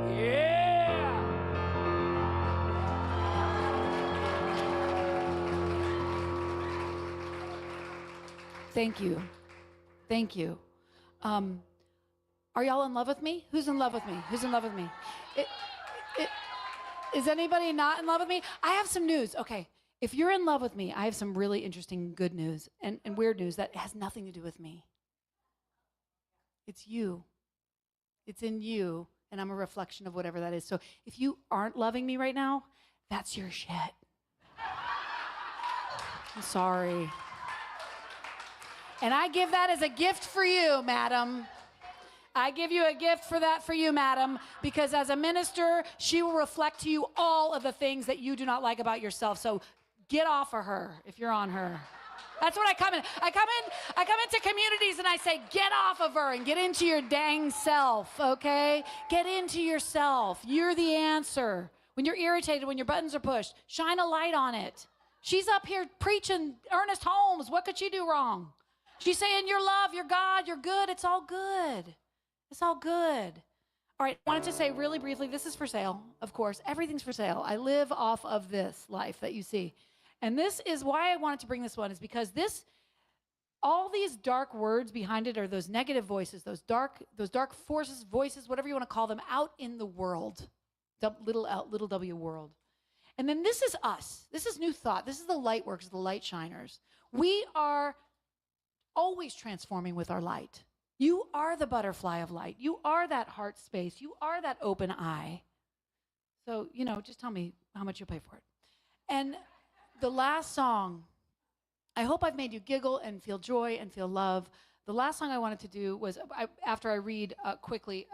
Yeah. Thank you. Thank you. Are y'all in love with me? Who's in love with me? Who's in love with me? Is anybody not in love with me? I have some news. Okay. If you're in love with me, I have some really interesting good news and weird news that has nothing to do with me. It's you. It's in you, and I'm a reflection of whatever that is. So if you aren't loving me right now, that's your shit. I'm sorry. And I give that as a gift for you, madam. I give you a gift for that for you, madam, because as a minister, she will reflect to you all of the things that you do not like about yourself. So get off of her if you're on her. That's what I come in. I come into communities and I say, get off of her and get into your dang self, okay? Get into yourself. You're the answer. When you're irritated, when your buttons are pushed, shine a light on it. She's up here preaching Ernest Holmes. What could she do wrong? She's saying you're love, you're God, you're good. It's all good. It's all good. All right, I wanted to say really briefly, this is for sale, of course. Everything's for sale. I live off of this life that you see. And this is why I wanted to bring this one, is because all these dark words behind it are those negative voices, those dark forces, voices, whatever you want to call them, out in the world, little w world. And then this is us. This is New Thought. This is the light works, the light shiners. We are always transforming with our light. You are the butterfly of light. You are that heart space. You are that open eye. So, just tell me how much you'll pay for it. And the last song, I hope I've made you giggle and feel joy and feel love. The last song I wanted to do was, after I read quickly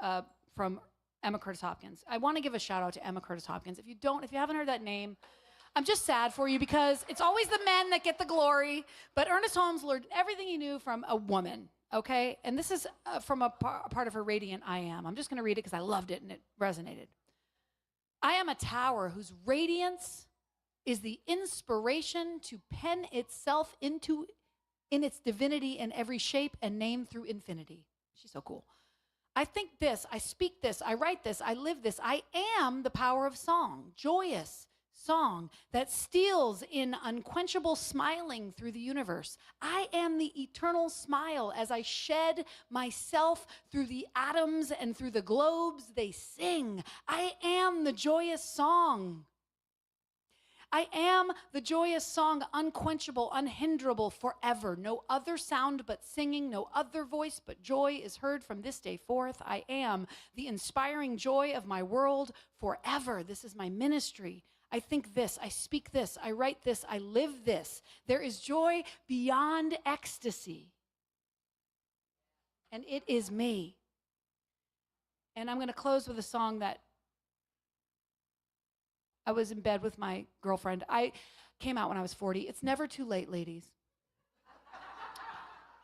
from Emma Curtis Hopkins. I want to give a shout out to Emma Curtis Hopkins. If you haven't heard that name, I'm just sad for you because it's always the men that get the glory. But Ernest Holmes learned everything he knew from a woman, okay? And this is from a part of her Radiant I Am. I'm just going to read it because I loved it and it resonated. I am a tower whose radiance is the inspiration to pen itself in its divinity in every shape and name through infinity. She's so cool. I think this, I speak this, I write this, I live this. I am the power of song, joyous song that steals in unquenchable smiling through the universe. I am the eternal smile as I shed myself through the atoms and through the globes they sing. I am the joyous song. I am the joyous song, unquenchable, unhinderable, forever. No other sound but singing, no other voice but joy is heard from this day forth. I am the inspiring joy of my world forever. This is my ministry. I think this, I speak this, I write this, I live this. There is joy beyond ecstasy. And it is me. And I'm going to close with a song that I was in bed with my girlfriend. I came out when I was 40. It's never too late, ladies.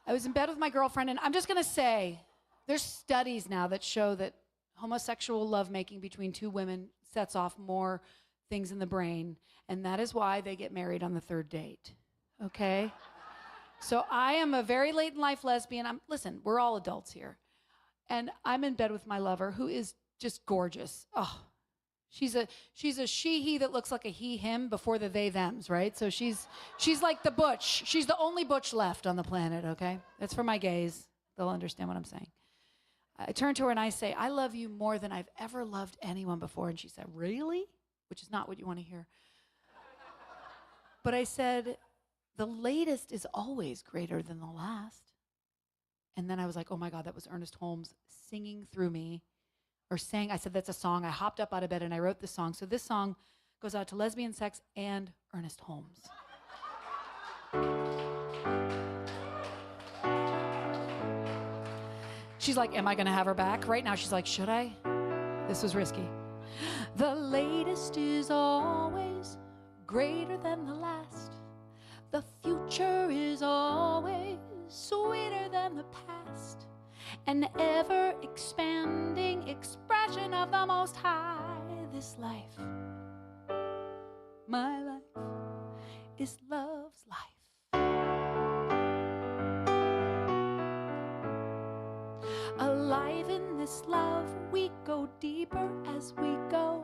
I was in bed with my girlfriend, and I'm just going to say, there's studies now that show that homosexual lovemaking between two women sets off more things in the brain, and that is why they get married on the third date, okay? So I am a very late in life lesbian. Listen, we're all adults here. And I'm in bed with my lover, who is just gorgeous. Oh, she's a she-he that looks like a he-him before the they-thems, right? So she's like the butch. She's the only butch left on the planet, okay? That's for my gays. They'll understand what I'm saying. I turn to her and I say, I love you more than I've ever loved anyone before. And she said, really? Which is not what you want to hear. But I said, the latest is always greater than the last. And then I was like, oh my God, that was Ernest Holmes singing through me, or saying, I said, that's a song. I hopped up out of bed and I wrote this song. So this song goes out to lesbian sex and Ernest Holmes. She's like, am I going to have her back? Right now she's like, should I? This was risky. The latest is always greater than the last. The future is always sweeter than the past. An ever-expanding expression of the Most High. This life, my life, is love's life. Alive in this love, we go deeper as we go.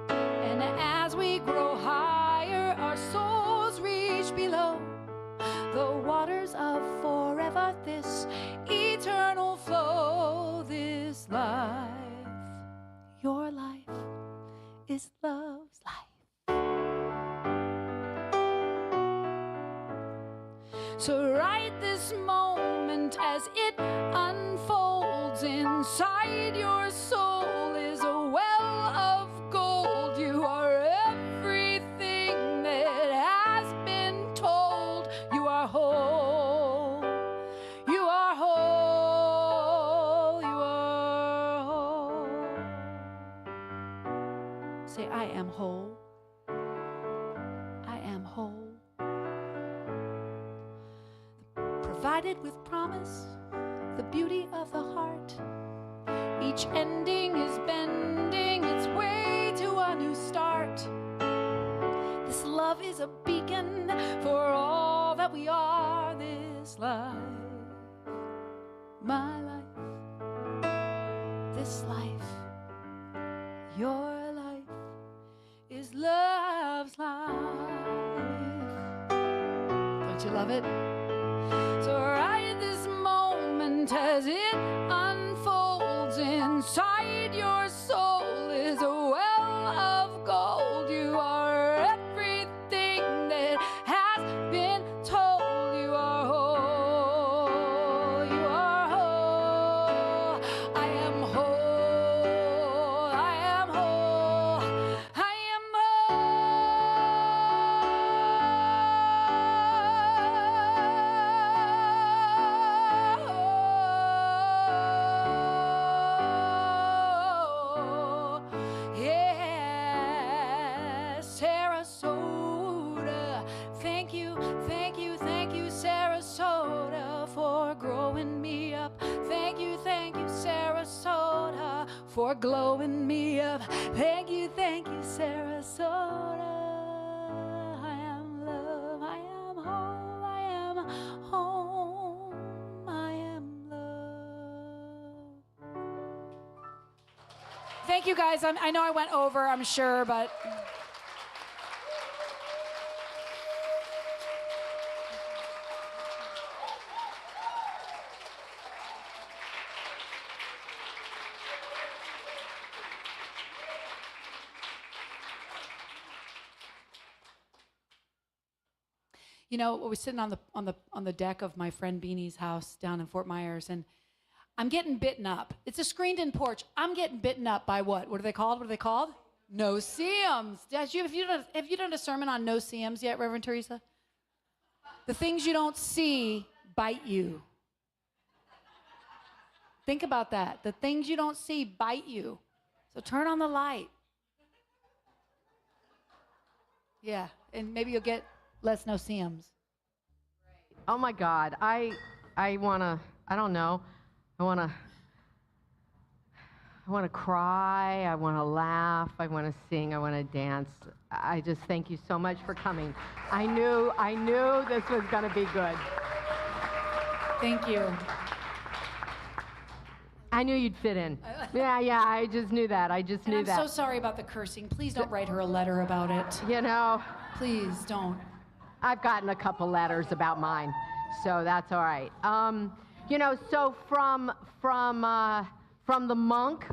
And as we grow higher, our souls reach below the waters of forever, this eternal flow. This life, your life, is love's life. So right this moment as it unfolds inside your soul is a well of gold. You are everything that has been told. You are whole. You are whole. You are whole. Say, I am whole. I am whole. Provided with promise, the beauty of the heart. Each ending is bending its way to a new start. This love is a beacon for all that we are. This life, my life, this life, your life, is love's life. Don't you love it? So right this moment as it unfolds inside your soul is a well of gold. You are everything that has been told. You are whole. You are whole. I am whole. I am whole. I am Sarasota. Thank you, thank you, thank you, Sarasota, for growing me up. Thank you, Sarasota, for glowing me up. Thank you, Sarasota. I am love, I am whole, I am home, I am love. Thank you, guys. I know I went over, I'm sure, but... You know, I was sitting on the deck of my friend Beanie's house down in Fort Myers, and I'm getting bitten up. It's a screened-in porch. I'm getting bitten up by what? What are they called? What are they called? No-see-ums. Have you done a sermon on no-see-ums yet, Reverend Teresa? The things you don't see bite you. Think about that. The things you don't see bite you. So turn on the light. Yeah, and maybe you'll get less no-see-ums. Oh my God, I don't know. I want to cry, I want to laugh, I want to sing, I want to dance. I just thank you so much for coming. I knew this was going to be good. Thank you. I knew you'd fit in. Yeah, I just knew that. I just knew that. I'm so sorry about the cursing. Please don't write her a letter about it. You know, please don't. I've gotten a couple letters about mine, so that's all right. You know, so from the monk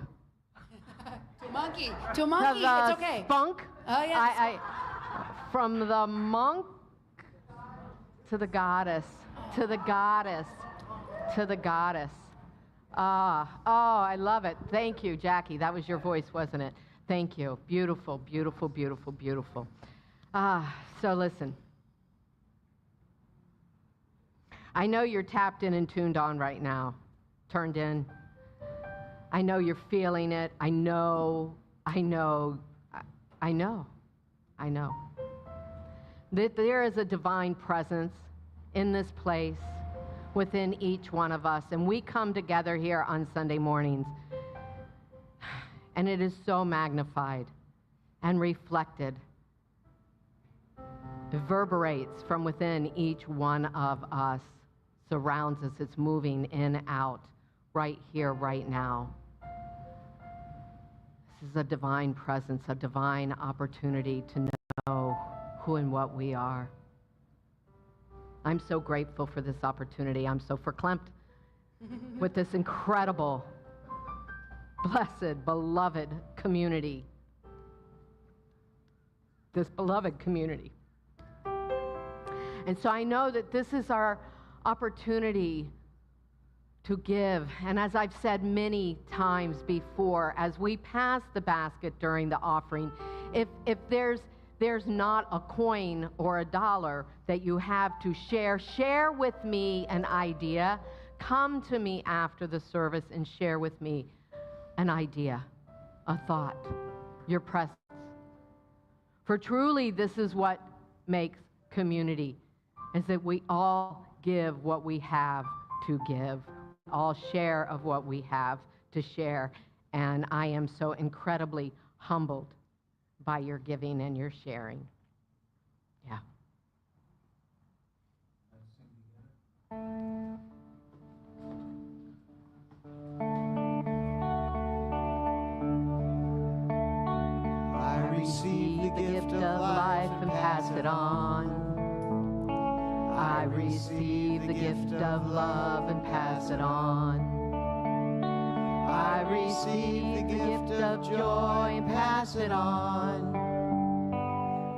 to a monkey, it's okay. Spunk. Oh yes. From the monk to the goddess, to the goddess, to the goddess. I love it. Thank you, Jackie. That was your voice, wasn't it? Thank you. Beautiful, beautiful, beautiful, beautiful. So listen. I know you're tapped in and tuned on right now, turned in. I know you're feeling it. I know. That there is a divine presence in this place within each one of us, and we come together here on Sunday mornings, and it is so magnified and reflected, reverberates from within each one of us, surrounds us. It's moving in, out, right here, right now. This is a divine presence, a divine opportunity to know who and what we are. I'm so grateful for this opportunity. I'm so verklempt with this incredible, blessed, beloved community. This beloved community. And so I know that this is our opportunity to give. And as I've said many times before, as we pass the basket during the offering, if there's not a coin or a dollar that you have to share with me an idea. Come to me after the service and share with me an idea, a thought, your presence. For truly, this is what makes community, is that we all give what we have to give, all share of what we have to share. And I am so incredibly humbled by your giving and your sharing. Yeah. I receive the gift of life and pass it on. I receive the gift of love and pass it on. I receive the gift of joy and pass it on.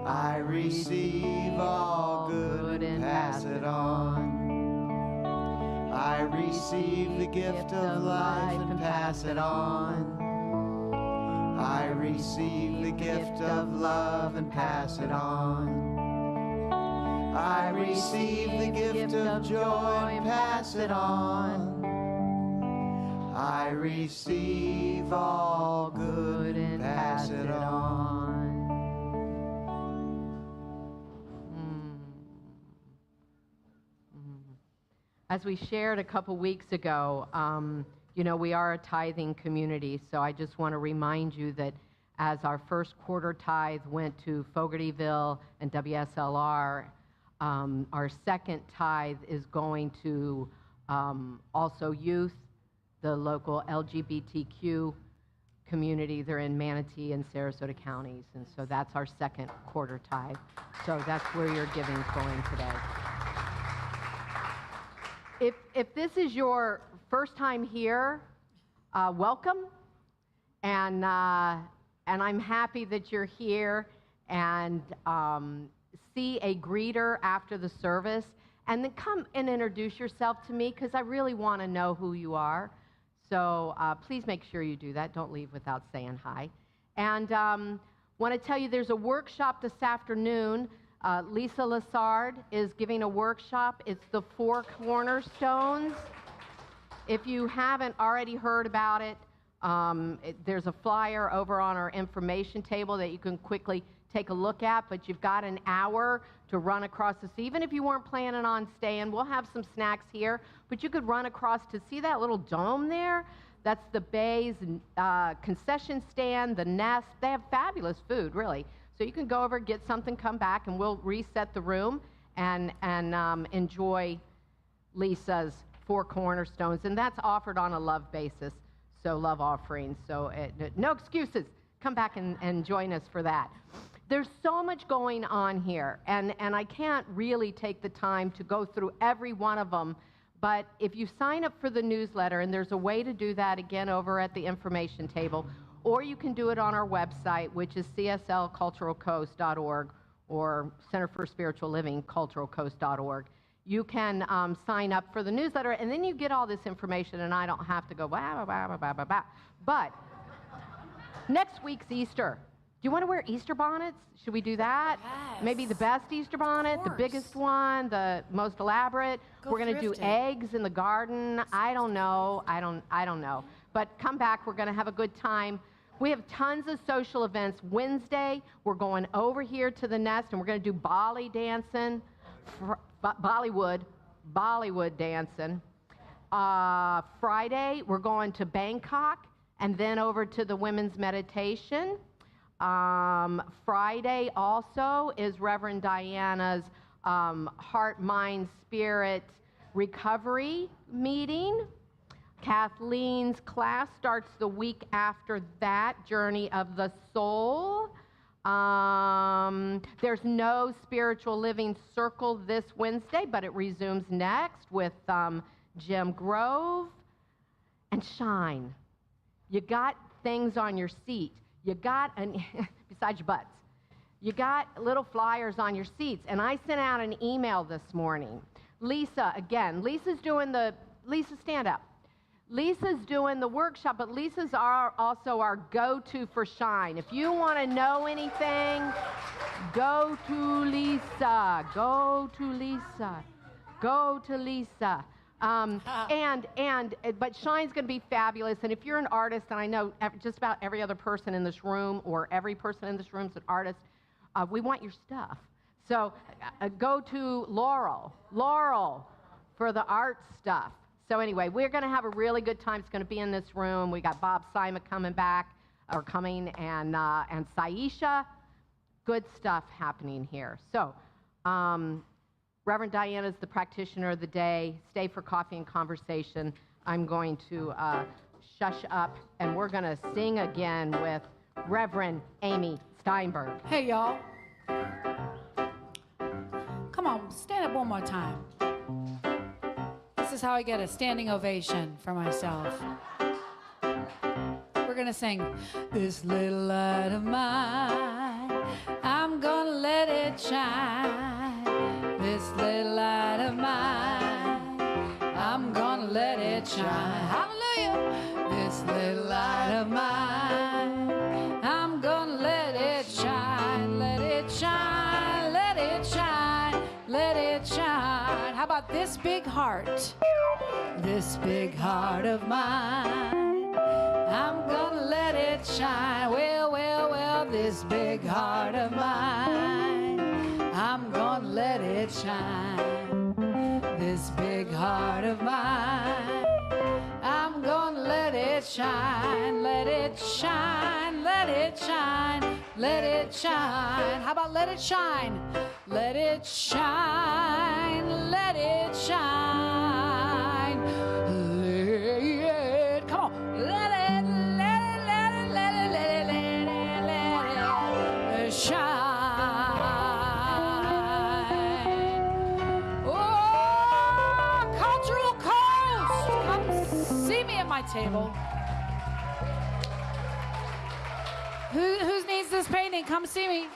I receive all good and pass it on. I receive the gift of life and pass it on. I receive the gift of love and pass it on. I receive the gift of joy and pass it on. I receive all good and pass it on. As we shared a couple weeks ago, you know, we are a tithing community, so I just want to remind you that as our first quarter tithe went to Fogartyville and WSLR, our second tithe is going to also youth, the local LGBTQ community. They're in Manatee and Sarasota counties, and so that's our second quarter tithe. So that's where your giving's going today. If this is your first time here, welcome, and I'm happy that you're here. And see a greeter after the service, and then come and introduce yourself to me, because I really want to know who you are. So please make sure you do that. Don't leave without saying hi. And want to tell you there's a workshop this afternoon. Lisa Lassard is giving a workshop. It's the 4 cornerstones. If you haven't already heard about it, there's a flyer over on our information table that you can quickly take a look at, but you've got an hour to run across the sea. Even if you weren't planning on staying, we'll have some snacks here, but you could run across to see that little dome there. That's the Bay's concession stand, the Nest. They have fabulous food, really. So you can go over, get something, come back, and we'll reset the room and enjoy Lisa's 4 cornerstones. And that's offered on a love basis, so love offerings. So no excuses. Come back and join us for that. There's so much going on here, and I can't really take the time to go through every one of them, but if you sign up for the newsletter, and there's a way to do that again over at the information table, or you can do it on our website, which is cslculturalcoast.org or Center for Spiritual Living, culturalcoast.org. You can sign up for the newsletter, and then you get all this information, and I don't have to go blah, blah, blah, blah, blah, blah. But next week's Easter. Do you want to wear Easter bonnets? Should we do that? Yes. Maybe the best Easter bonnet, the biggest one, the most elaborate. We're going to do eggs in the garden. I don't know. I don't know. But come back. We're going to have a good time. We have tons of social events. Wednesday, we're going over here to the Nest, and we're going to do Bolly dancing, Bollywood dancing. Friday, we're going to Bangkok, and then over to the women's meditation. Friday also is Reverend Diana's Heart, Mind, Spirit recovery meeting. Kathleen's class starts the week after that, Journey of the Soul. There's no spiritual living circle this Wednesday, but it resumes next with Jim Grove. And Shine. You got things on your seat. You got, besides your butts, you got little flyers on your seats. And I sent out an email this morning. Lisa, again, Lisa's stand up. Lisa's doing the workshop, but Lisa's also our go-to for Shine. If you want to know anything, go to Lisa. Go to Lisa. Go to Lisa. But Shine's going to be fabulous. And if you're an artist, and I know just about every other person in this room, or every person in this room is an artist, we want your stuff. So go to Laurel for the art stuff. So anyway, we're going to have a really good time. It's going to be in this room. We got Bob Simon coming, and Saisha. Good stuff happening here. So Reverend Diana's the practitioner of the day. Stay for coffee and conversation. I'm going to shush up, and we're going to sing again with Reverend Amy Steinberg. Hey, y'all. Come on, stand up one more time. This is how I get a standing ovation for myself. We're going to sing, this little light of mine, I'm going to let it shine. This little light of mine, I'm going to let it shine. Hallelujah. This little light of mine, I'm going to let it shine. Let it shine, let it shine, let it shine. How about this big heart? This big heart of mine, I'm gonna let it shine. Well, well, well, this big heart of mine, I'm gonna let it shine. This big heart of mine, I'm gonna let it shine. Let it shine, let it shine, let it shine. How about let it shine? Let it shine, let it shine. Let it, come on, let it, let it, let it, let it, let it, let it, let it shine. Oh, Cultural Coast, come see me at my table. Who needs this painting? Come see me.